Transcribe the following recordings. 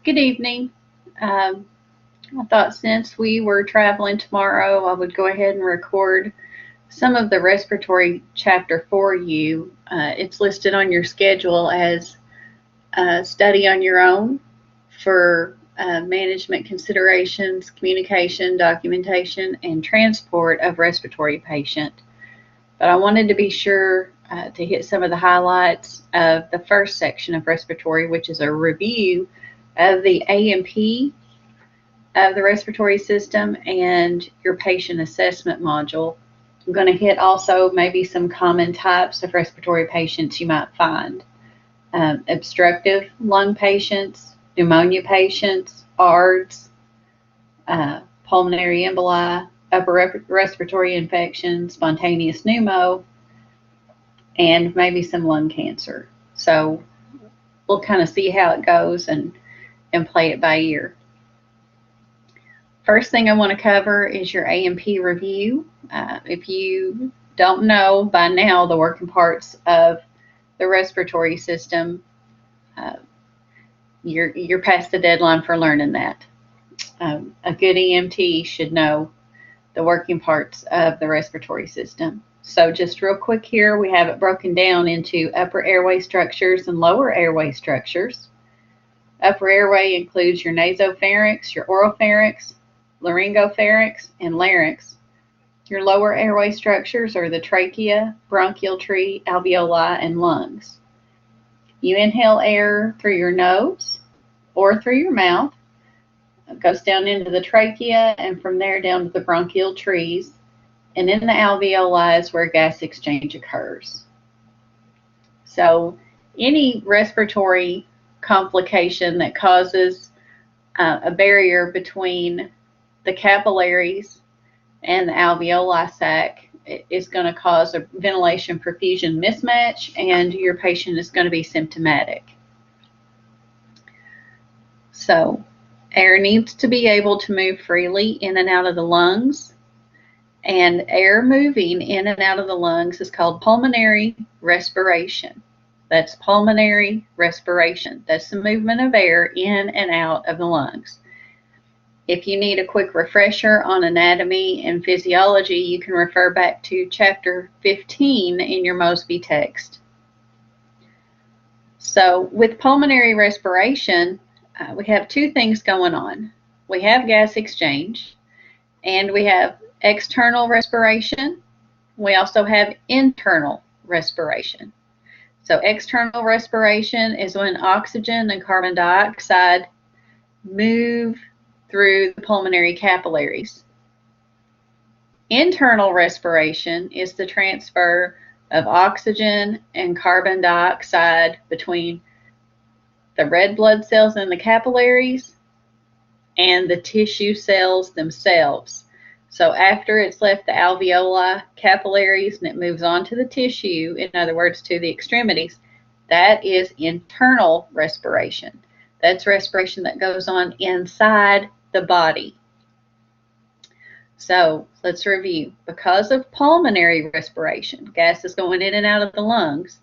Good evening. Um, I thought since we were traveling tomorrow, I would go ahead and record some of the respiratory chapter for you. It's listed on your schedule as study on your own for management considerations, communication, documentation, and transport of respiratory patient. But I wanted to be sure to hit some of the highlights of the first section of respiratory, which is a review of the A&P of the respiratory system and your patient assessment module. I'm going to hit also maybe some common types of respiratory patients you might find. Obstructive lung patients, pneumonia patients, ARDS, pulmonary emboli, upper respiratory infections, spontaneous pneumo, and maybe some lung cancer. So we'll kind of see how it goes and play it by ear. First thing I want to cover is your A&P review. If you don't know by now the working parts of the respiratory system, you're past the deadline for learning that. A good EMT should know the working parts of the respiratory system. So just real quick here, we have it broken down into upper airway structures and lower airway structures. Upper airway includes your nasopharynx, your oropharynx, laryngopharynx, and larynx. Your lower airway structures are the trachea, bronchial tree, alveoli, and lungs. You inhale air through your nose or through your mouth. It goes down into the trachea and from there down to the bronchial trees. And in the alveoli is where gas exchange occurs. So any respiratory complication that causes a barrier between the capillaries and the alveoli sac is going to cause a ventilation perfusion mismatch, and your patient is going to be symptomatic. So air needs to be able to move freely in and out of the lungs, and air moving in and out of the lungs is called pulmonary respiration. That's pulmonary respiration. That's the movement of air in and out of the lungs. If you need a quick refresher on anatomy and physiology, you can refer back to chapter 15 in your Mosby text. So with pulmonary respiration, we have two things going on. We have gas exchange, and we have external respiration. We also have internal respiration. So external respiration is when oxygen and carbon dioxide move through the pulmonary capillaries. Internal respiration is the transfer of oxygen and carbon dioxide between the red blood cells in the capillaries and the tissue cells themselves. So after it's left the alveoli, capillaries, and it moves on to the tissue, in other words, to the extremities, that is internal respiration. That's respiration that goes on inside the body. So let's review. Because of pulmonary respiration, gas is going in and out of the lungs,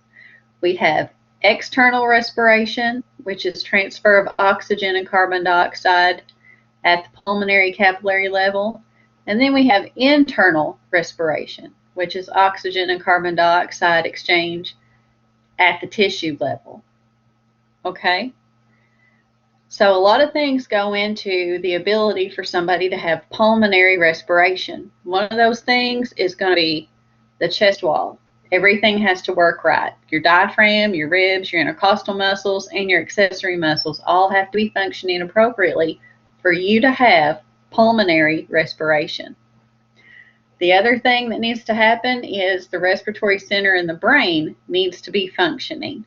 we have external respiration, which is transfer of oxygen and carbon dioxide at the pulmonary capillary level. And then we have internal respiration, which is oxygen and carbon dioxide exchange at the tissue level. Okay? So a lot of things go into the ability for somebody to have pulmonary respiration. One of those things is going to be the chest wall. Everything has to work right. Your diaphragm, your ribs, your intercostal muscles, and your accessory muscles all have to be functioning appropriately for you to have pulmonary respiration. The other thing that needs to happen is the respiratory center in the brain needs to be functioning.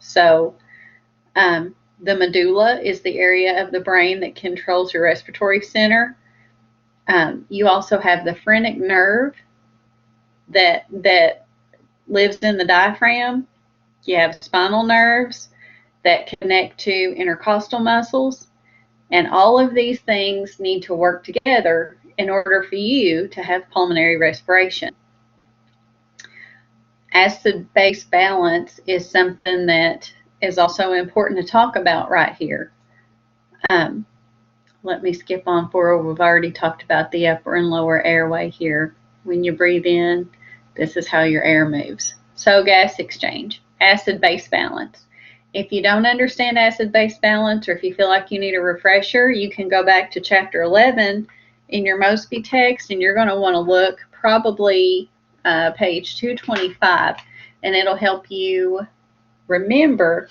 So the medulla is the area of the brain that controls your respiratory center. You also have the phrenic nerve that lives in the diaphragm. You have spinal nerves that connect to intercostal muscles. And all of these things need to work together in order for you to have pulmonary respiration. Acid-base balance is something that is also important to talk about right here. Um, Let me skip on forward. We've already talked about the upper and lower airway here. When you breathe in, this is how your air moves. So gas exchange, acid-base balance. If you don't understand acid-base balance, or if you feel like you need a refresher, you can go back to chapter 11 in your Mosby text, and you're going to want to look probably page 225, and it'll help you remember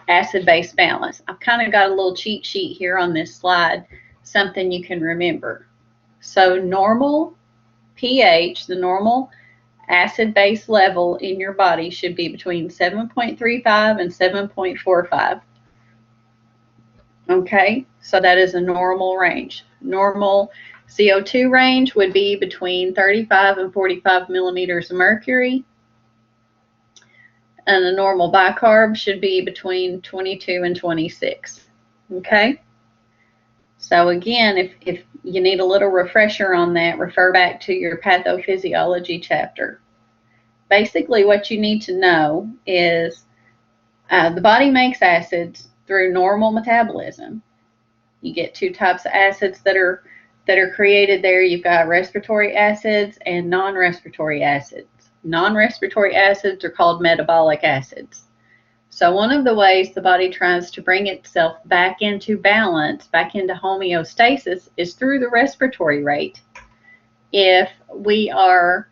acid-base balance. I've kind of got a little cheat sheet here on this slide, something you can remember. So normal pH, the normal acid-base level in your body should be between 7.35 and 7.45. Okay, so that is a normal range. Normal CO2 range would be between 35 and 45 millimeters of mercury. And a normal bicarb should be between 22 and 26. Okay? So again, if you need a little refresher on that, refer back to your pathophysiology chapter. Basically, what you need to know is the body makes acids through normal metabolism. You get two types of acids that are created there. You've got respiratory acids and non-respiratory acids. Non-respiratory acids are called metabolic acids. So one of the ways the body tries to bring itself back into balance, back into homeostasis, is through the respiratory rate. If our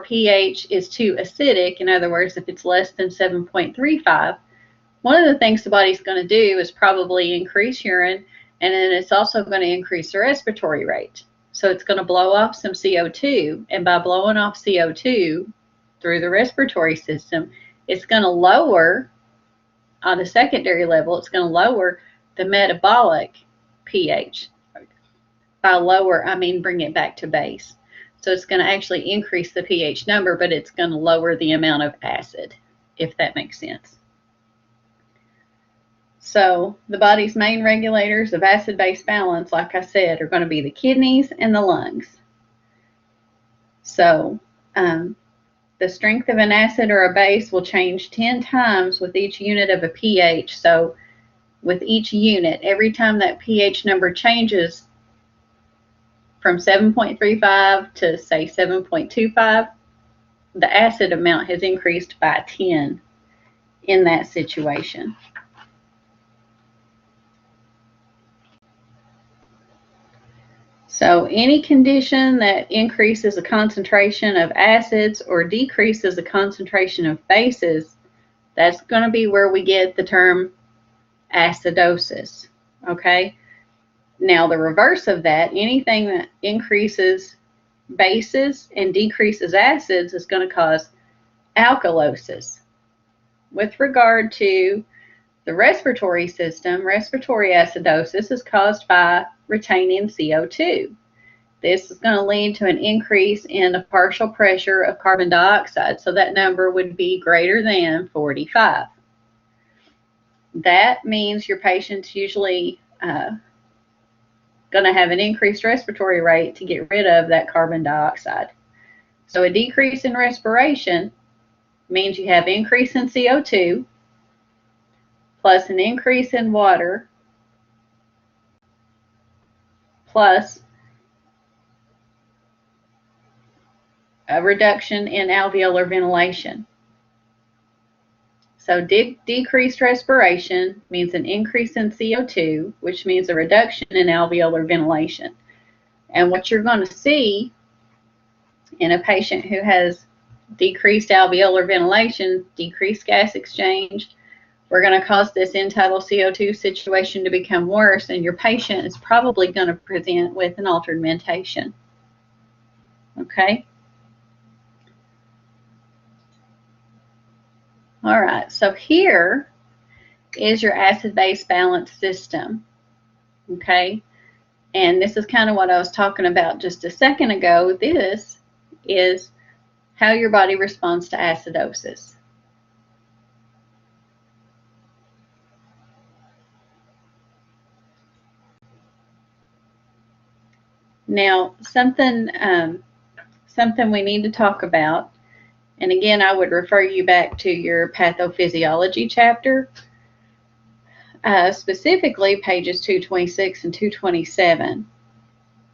pH is too acidic, in other words, if it's less than 7.35, one of the things the body's going to do is probably increase urine, and then it's also going to increase the respiratory rate. So it's going to blow off some CO2, and by blowing off CO2 through the respiratory system, it's going to lower, on a secondary level, it's going to lower the metabolic pH. By lower, I mean bring it back to base. So it's going to actually increase the pH number, but it's going to lower the amount of acid, if that makes sense. So the body's main regulators of acid-base balance, like I said, are going to be the kidneys and the lungs. So the strength of an acid or a base will change 10 times with each unit of a pH. So with each unit, every time that pH number changes from 7.35 to, say, 7.25, the acid amount has increased by 10 in that situation. So any condition that increases the concentration of acids or decreases the concentration of bases, that's going to be where we get the term acidosis. Okay? Now the reverse of that, anything that increases bases and decreases acids is going to cause alkalosis. With regard to the respiratory system, respiratory acidosis is caused by retaining CO2. This is going to lead to an increase in the partial pressure of carbon dioxide, so that number would be greater than 45. That means your patient's usually going to have an increased respiratory rate to get rid of that carbon dioxide. So a decrease in respiration means you have increase in CO2 plus an increase in water plus a reduction in alveolar ventilation. So decreased respiration means an increase in CO2, which means a reduction in alveolar ventilation. And what you're going to see in a patient who has decreased alveolar ventilation, decreased gas exchange, we're going to cause this end-tidal CO2 situation to become worse, and your patient is probably going to present with an altered mentation. Okay? All right, so here is your acid-base balance system. Okay? And this is kind of what I was talking about just a second ago. This is how your body responds to acidosis. Now, something we need to talk about, and again, I would refer you back to your pathophysiology chapter. specifically pages 226 and 227,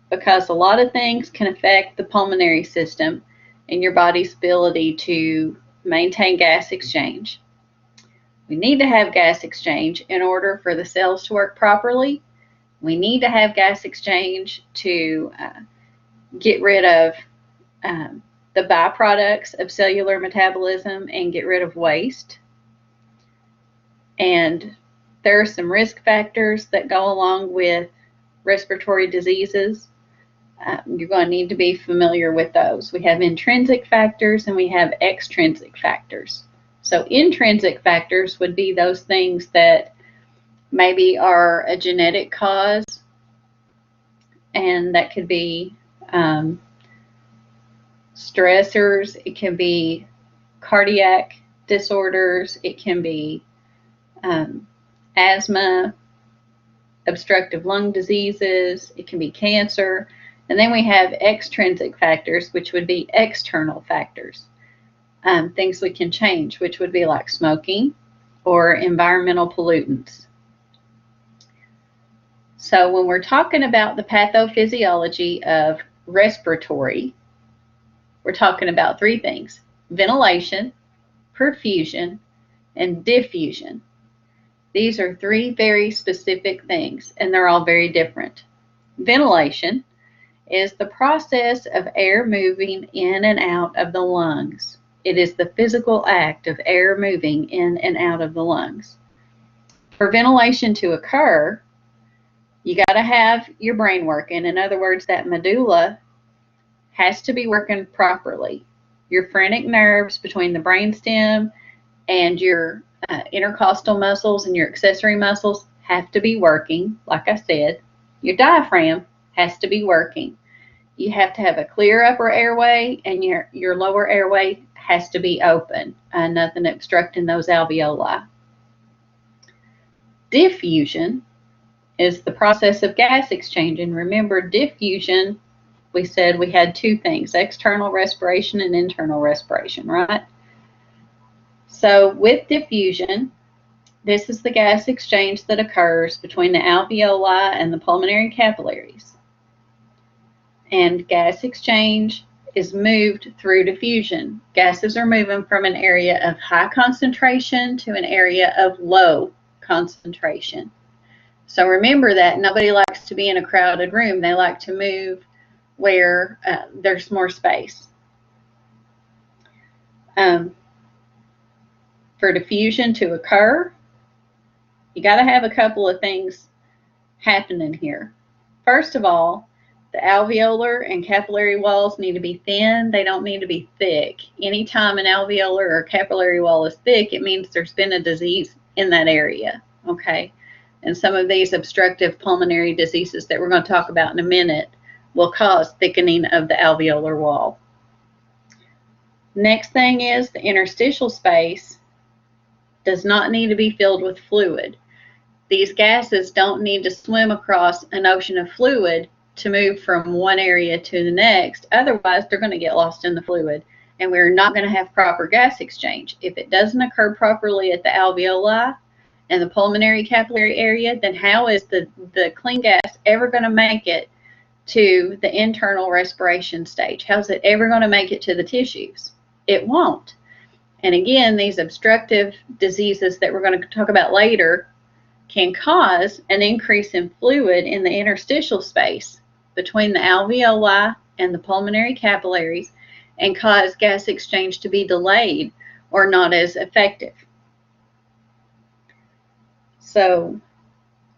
because a lot of things can affect the pulmonary system and your body's ability to maintain gas exchange. We need to have gas exchange in order for the cells to work properly. We need to have gas exchange to get rid of the byproducts of cellular metabolism and get rid of waste. And there are some risk factors that go along with respiratory diseases. You're going to need to be familiar with those. We have intrinsic factors and we have extrinsic factors. So intrinsic factors would be those things that maybe are a genetic cause, and that could be stressors, it can be cardiac disorders, it can be asthma, obstructive lung diseases, it can be cancer. And then we have extrinsic factors, which would be external factors, things we can change, which would be like smoking or environmental pollutants. So when we're talking about the pathophysiology of respiratory, we're talking about three things: ventilation, perfusion, and diffusion. These are three very specific things, and they're all very different. Ventilation is the process of air moving in and out of the lungs. It is the physical act of air moving in and out of the lungs. For ventilation to occur, you got to have your brain working. In other words, that medulla has to be working properly. Your phrenic nerves between the brainstem and your intercostal muscles and your accessory muscles have to be working. Like I said, your diaphragm has to be working. You have to have a clear upper airway, and your lower airway has to be open, nothing obstructing those alveoli. Diffusion is the process of gas exchange. And remember, diffusion, we said we had two things: external respiration and internal respiration, right? So with diffusion, this is the gas exchange that occurs between the alveoli and the pulmonary capillaries. And gas exchange is moved through diffusion. Gases are moving from an area of high concentration to an area of low concentration. So remember that nobody likes to be in a crowded room. They like to move where there's more space. For diffusion to occur, you got to have a couple of things happening here. First of all, the alveolar and capillary walls need to be thin. They don't need to be thick. Anytime an alveolar or capillary wall is thick, it means there's been a disease in that area, okay? And some of these obstructive pulmonary diseases that we're going to talk about in a minute will cause thickening of the alveolar wall. Next thing is the interstitial space does not need to be filled with fluid. These gases don't need to swim across an ocean of fluid to move from one area to the next. Otherwise, they're going to get lost in the fluid, and we're not going to have proper gas exchange. If it doesn't occur properly at the alveoli and the pulmonary capillary area, then how is the clean gas ever going to make it to the internal respiration stage? How's it ever going to make it to the tissues? It won't. And again, these obstructive diseases that we're going to talk about later can cause an increase in fluid in the interstitial space between the alveoli and the pulmonary capillaries and cause gas exchange to be delayed or not as effective. So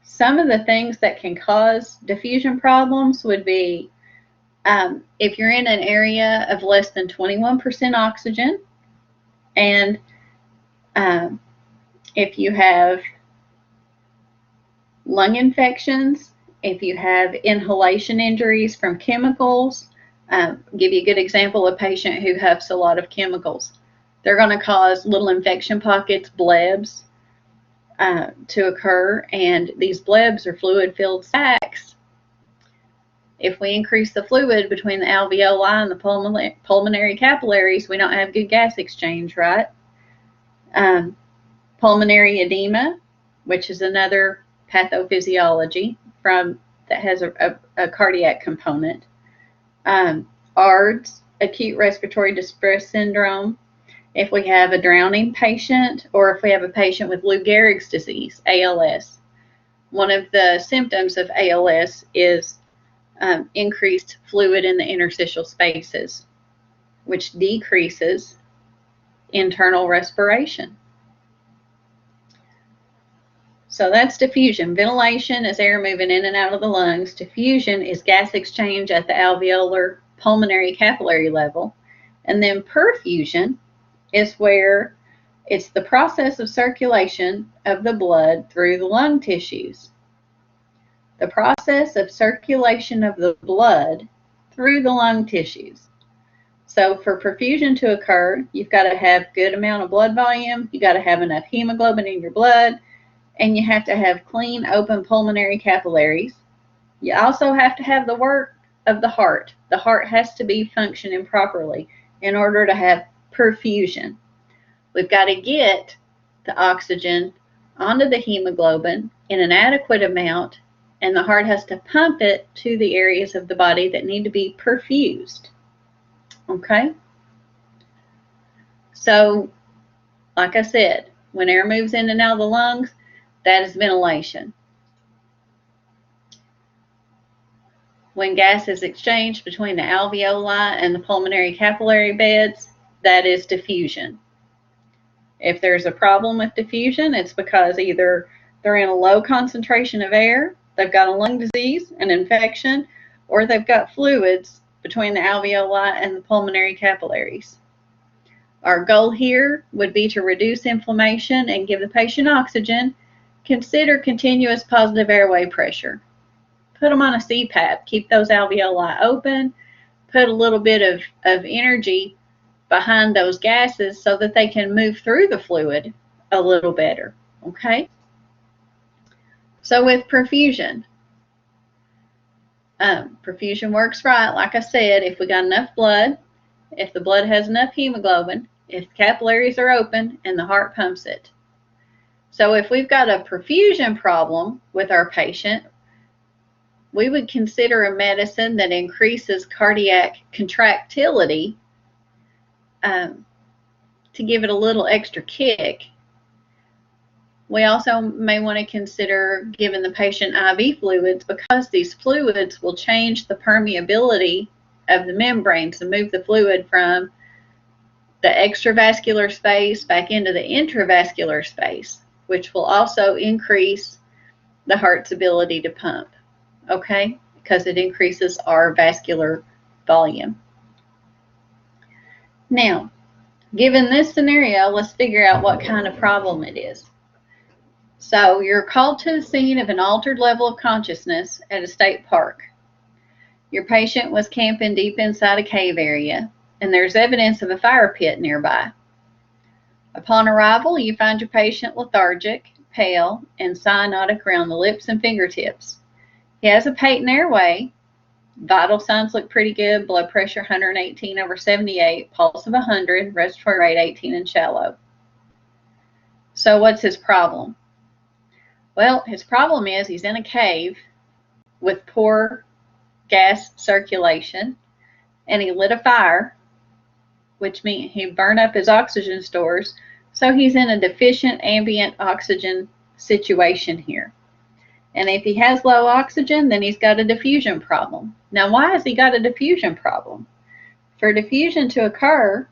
some of the things that can cause diffusion problems would be if you're in an area of less than 21% oxygen, and if you have lung infections, if you have inhalation injuries from chemicals. Give you a good example: a patient who huffs a lot of chemicals. They're going to cause little infection pockets, blebs, to occur, and these blebs are fluid-filled sacs. If we increase the fluid between the alveoli and the pulmonary capillaries, we don't have good gas exchange, right? Pulmonary edema which is another pathophysiology that has a cardiac component. ARDS, acute respiratory distress syndrome, if we have a drowning patient or if we have a patient with Lou Gehrig's disease, ALS. One of the symptoms of ALS is increased fluid in the interstitial spaces, which decreases internal respiration. So that's diffusion. Ventilation is air moving in and out of the lungs. Diffusion is gas exchange at the alveolar pulmonary capillary level. And then perfusion is where it's the process of circulation of the blood through the lung tissues. The process of circulation of the blood through the lung tissues. So for perfusion to occur, you've got to have good amount of blood volume, you got to have enough hemoglobin in your blood, and you have to have clean, open pulmonary capillaries. You also have to have the work of the heart. The heart has to be functioning properly in order to have perfusion. We've got to get the oxygen onto the hemoglobin in an adequate amount, and the heart has to pump it to the areas of the body that need to be perfused. Okay? So, like I said, when air moves in and out of the lungs, that is ventilation. When gas is exchanged between the alveoli and the pulmonary capillary beds, that is diffusion. If there's a problem with diffusion, it's because either they're in a low concentration of air, they've got a lung disease, an infection, or they've got fluids between the alveoli and the pulmonary capillaries. Our goal here would be to reduce inflammation and give the patient oxygen. Consider continuous positive airway pressure. Put them on a CPAP. Keep those alveoli open. Put a little bit of energy behind those gases so that they can move through the fluid a little better. Okay? So with perfusion, perfusion works right, like I said, if we got enough blood, if the blood has enough hemoglobin, if the capillaries are open, and the heart pumps it. So if we've got a perfusion problem with our patient, we would consider a medicine that increases cardiac contractility to give it a little extra kick. We also may want to consider giving the patient IV fluids because these fluids will change the permeability of the membranes and move the fluid from the extravascular space back into the intravascular space, which will also increase the heart's ability to pump, okay? Because it increases our vascular volume. Now, given this scenario, let's figure out what kind of problem it is. So you're called to the scene of an altered level of consciousness at a state park. Your patient was camping deep inside a cave area, and there's evidence of a fire pit nearby. Upon arrival, you find your patient lethargic, pale, and cyanotic around the lips and fingertips. He has a patent airway. Vital signs look pretty good. Blood pressure 118/78, pulse of 100, respiratory rate 18 and shallow. So what's his problem? Well, his problem is he's in a cave with poor gas circulation, and he lit a fire, which means he burned up his oxygen stores, so he's in a deficient ambient oxygen situation here. And if he has low oxygen, then he's got a diffusion problem. Now, why has he got a diffusion problem? For diffusion to occur,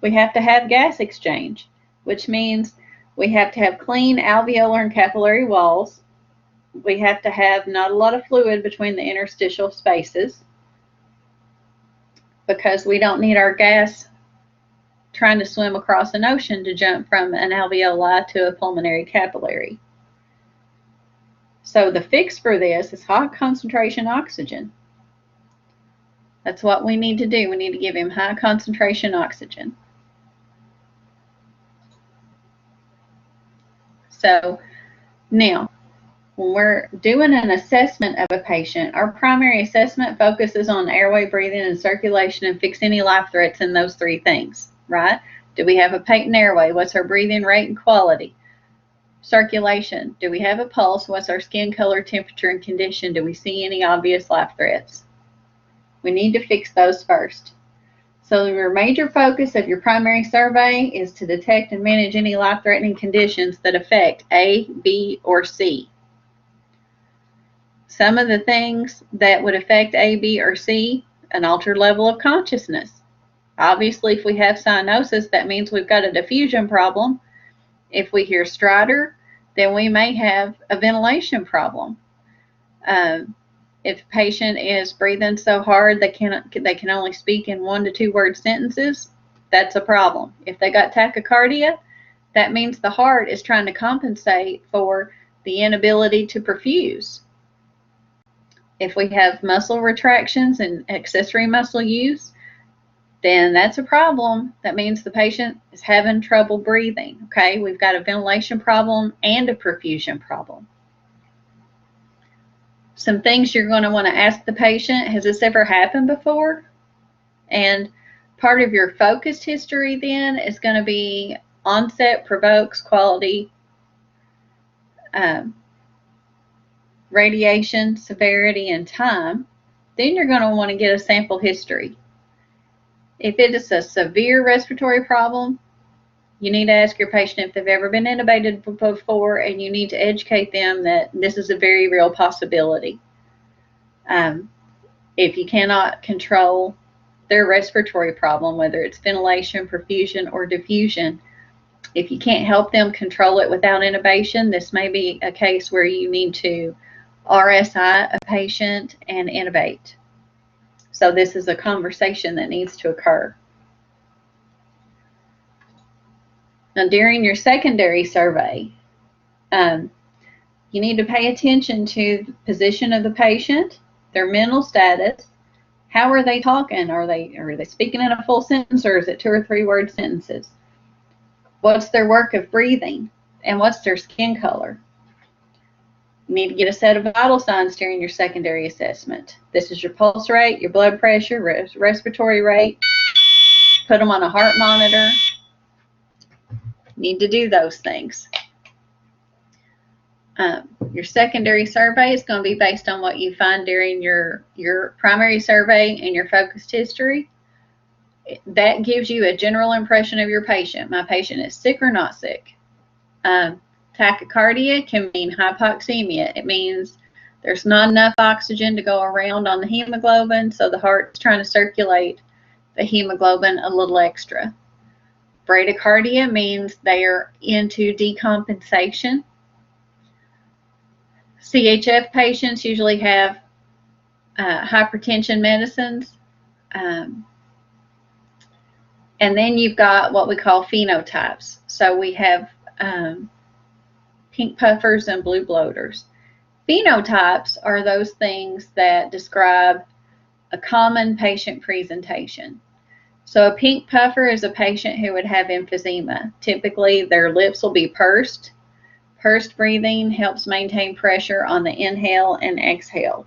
we have to have gas exchange, which means we have to have clean alveolar and capillary walls. We have to have not a lot of fluid between the interstitial spaces because we don't need our gas trying to swim across an ocean to jump from an alveoli to a pulmonary capillary. So the fix for this is high concentration oxygen. That's what we need to do. We need to give him high concentration oxygen. So now, when we're doing an assessment of a patient, our primary assessment focuses on airway, breathing, and circulation and fix any life threats in those three things, right? Do we have a patent airway? What's our breathing rate and quality? Circulation. Do we have a pulse? What's our skin color, temperature, and condition? Do we see any obvious life threats? We need to fix those first. So your major focus of your primary survey is to detect and manage any life-threatening conditions that affect A, B, or C. Some of the things that would affect A, B, or C: an altered level of consciousness. Obviously, if we have cyanosis, that means we've got a diffusion problem. If we hear stridor, then we may have a ventilation problem. If a patient is breathing so hard they can only speak in 1 to 2 word sentences, that's a problem. If they got tachycardia, that means the heart is trying to compensate for the inability to perfuse. If we have muscle retractions and accessory muscle use, then that's a problem. That means the patient is having trouble breathing. Okay, we've got a ventilation problem and a perfusion problem. Some things you're going to want to ask the patient: has this ever happened before? And part of your focused history then is going to be onset, provokes, quality, radiation, severity, and time. Then you're going to want to get a sample history. If it is a severe respiratory problem, you need to ask your patient if they've ever been intubated before, and you need to educate them that this is a very real possibility. If you cannot control their respiratory problem, whether it's ventilation, perfusion, or diffusion, if you can't help them control it without intubation, this may be a case where you need to RSI a patient and intubate. So this is a conversation that needs to occur. Now, during your secondary survey, you need to pay attention to the position of the patient, their mental status. How are they talking? Are they speaking in a full sentence, or is it 2 or 3 word sentences? What's their work of breathing, and what's their skin color? You need to get a set of vital signs during your secondary assessment. This is your pulse rate, your blood pressure, respiratory rate. Put them on a heart monitor. You need to do those things. Your secondary survey is going to be based on what you find during your primary survey and your focused history. That gives you a general impression of your patient. My patient is sick or not sick. Tachycardia can mean hypoxemia. It means there's not enough oxygen to go around on the hemoglobin, so the heart's trying to circulate the hemoglobin a little extra. Bradycardia means they are into decompensation. CHF patients usually have hypertension medicines. And then you've got what we call phenotypes. So we have pink puffers and blue bloaters. Phenotypes are those things that describe a common patient presentation. So a pink puffer is a patient who would have emphysema. Typically, their lips will be pursed. Pursed breathing helps maintain pressure on the inhale and exhale.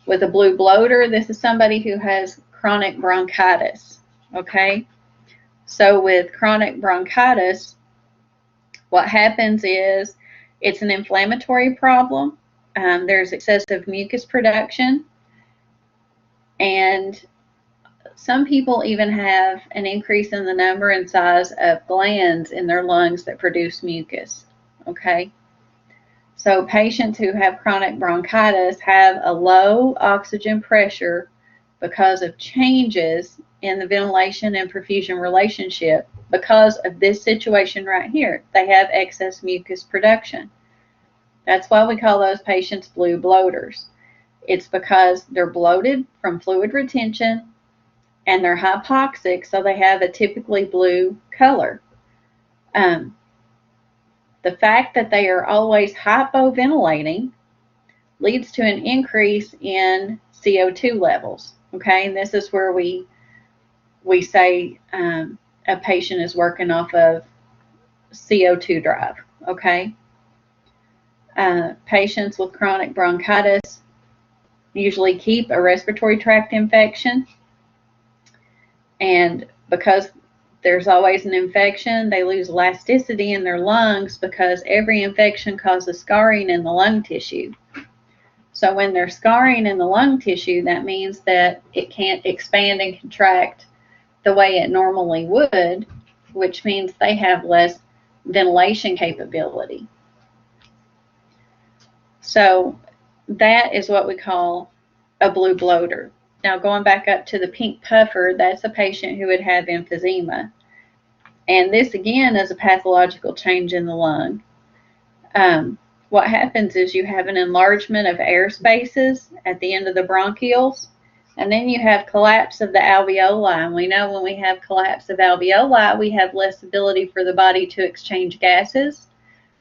With a blue bloater, this is somebody who has chronic bronchitis. Okay? So with chronic bronchitis, what happens is it's an inflammatory problem. There's excessive mucus production, and some people even have an increase in the number and size of glands in their lungs that produce mucus. Okay, so patients who have chronic bronchitis have a low oxygen pressure because of changes in the ventilation and perfusion relationship. Because of this situation right here, they have excess mucus production. That's why we call those patients blue bloaters. It's because they're bloated from fluid retention and they're hypoxic, so they have a typically blue color. The fact that they are always hypoventilating leads to an increase in CO2 levels. Okay, and this is where we say a patient is working off of CO2 drive. Okay, patients with chronic bronchitis usually keep a respiratory tract infection, and because There's always an infection. They lose elasticity in their lungs because every infection causes scarring in the lung tissue. So when there's scarring in the lung tissue, that means that it can't expand and contract the way it normally would, which means they have less ventilation capability. So that is what we call a blue bloater. Now going back up to the pink puffer, that's a patient who would have emphysema. And this again is a pathological change in the lung. What happens is you have an enlargement of air spaces at the end of the bronchioles, and then you have collapse of the alveoli. And we know when we have collapse of alveoli, we have less ability for the body to exchange gases,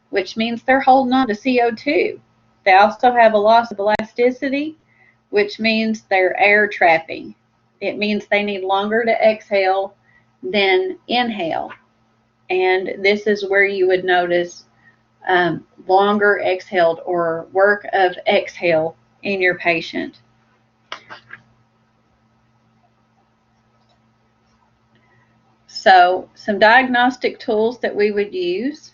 which means they're holding on to CO2. They also have a loss of elasticity, which means they're air trapping. It means they need longer to exhale than inhale. And this is where you would notice longer exhaled or work of exhale in your patient. So some diagnostic tools that we would use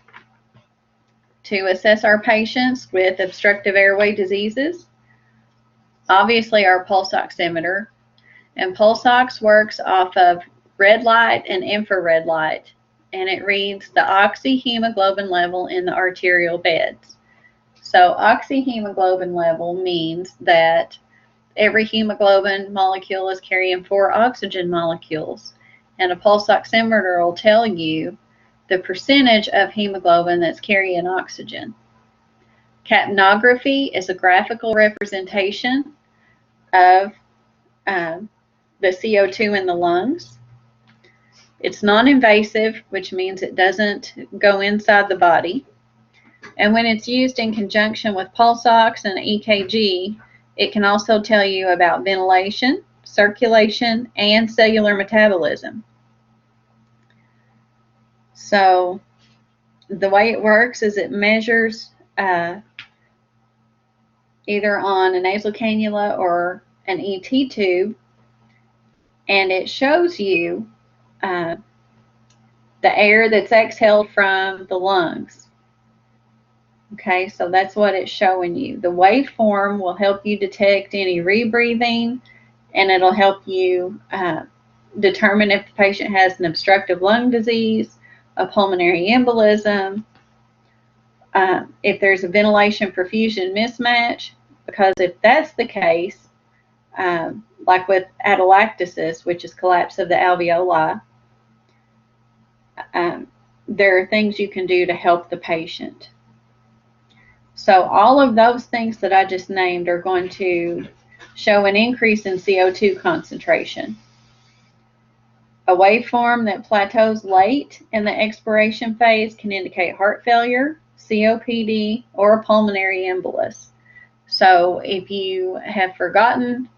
to assess our patients with obstructive airway diseases. Obviously our pulse oximeter, and pulse ox works off of red light and infrared light, and it reads the oxyhemoglobin level in the arterial beds. So oxyhemoglobin level means that every hemoglobin molecule is carrying 4 oxygen molecules, and a pulse oximeter will tell you the percentage of hemoglobin that's carrying oxygen. Capnography is a graphical representation of the CO2 in the lungs. It's non-invasive, which means it doesn't go inside the body. And when it's used in conjunction with pulse ox and EKG, it can also tell you about ventilation, circulation, and cellular metabolism. So the way it works is it measures either on a nasal cannula or an ET tube, and it shows you the air that's exhaled from the lungs. Okay, so that's what it's showing you. The waveform will help you detect any rebreathing, and it'll help you determine if the patient has an obstructive lung disease, a pulmonary embolism, if there's a ventilation perfusion mismatch, because if that's the case, like with atelectasis, which is collapse of the alveoli, there are things you can do to help the patient. So all of those things that I just named are going to show an increase in CO2 concentration. A waveform that plateaus late in the expiration phase can indicate heart failure, COPD, or a pulmonary embolus. So if you have forgotten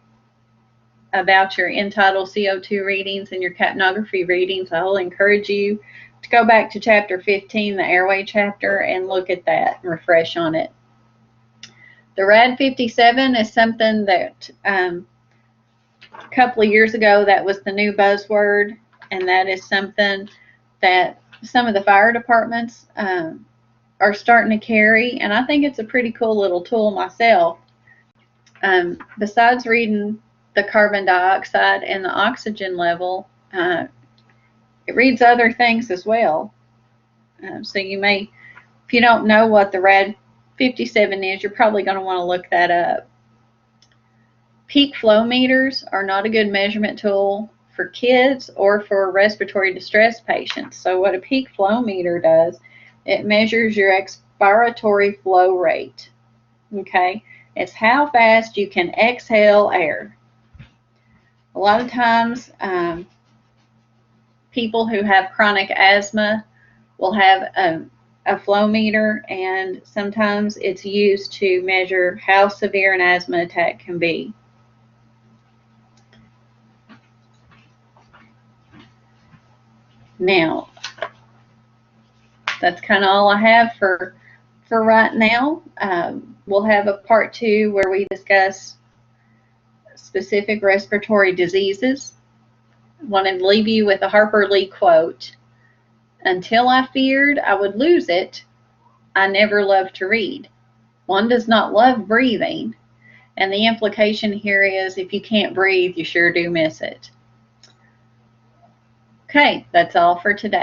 about your end-tidal CO2 readings and your capnography readings, I'll encourage you to go back to chapter 15, the airway chapter, and look at that and refresh on it. The RAD57 is something that a couple of years ago that was the new buzzword, and that is something that some of the fire departments are starting to carry, and I think it's a pretty cool little tool myself. Besides reading the carbon dioxide and the oxygen level, it reads other things as well. So you may, if you don't know what the RAD57 is, you're probably going to want to look that up. Peak flow meters are not a good measurement tool for kids or for respiratory distress patients. So what a peak flow meter does, it measures your expiratory flow rate. Okay, it's how fast you can exhale air. A lot of times, people who have chronic asthma will have a flow meter, and sometimes it's used to measure how severe an asthma attack can be. Now, that's kind of all I have for right now. We'll have a part 2 where we discuss specific respiratory diseases. want to leave you with a Harper Lee quote. Until I feared I would lose it, I never loved to read. One does not love breathing, and the implication here is if you can't breathe, you sure do miss it. Okay, that's all for today.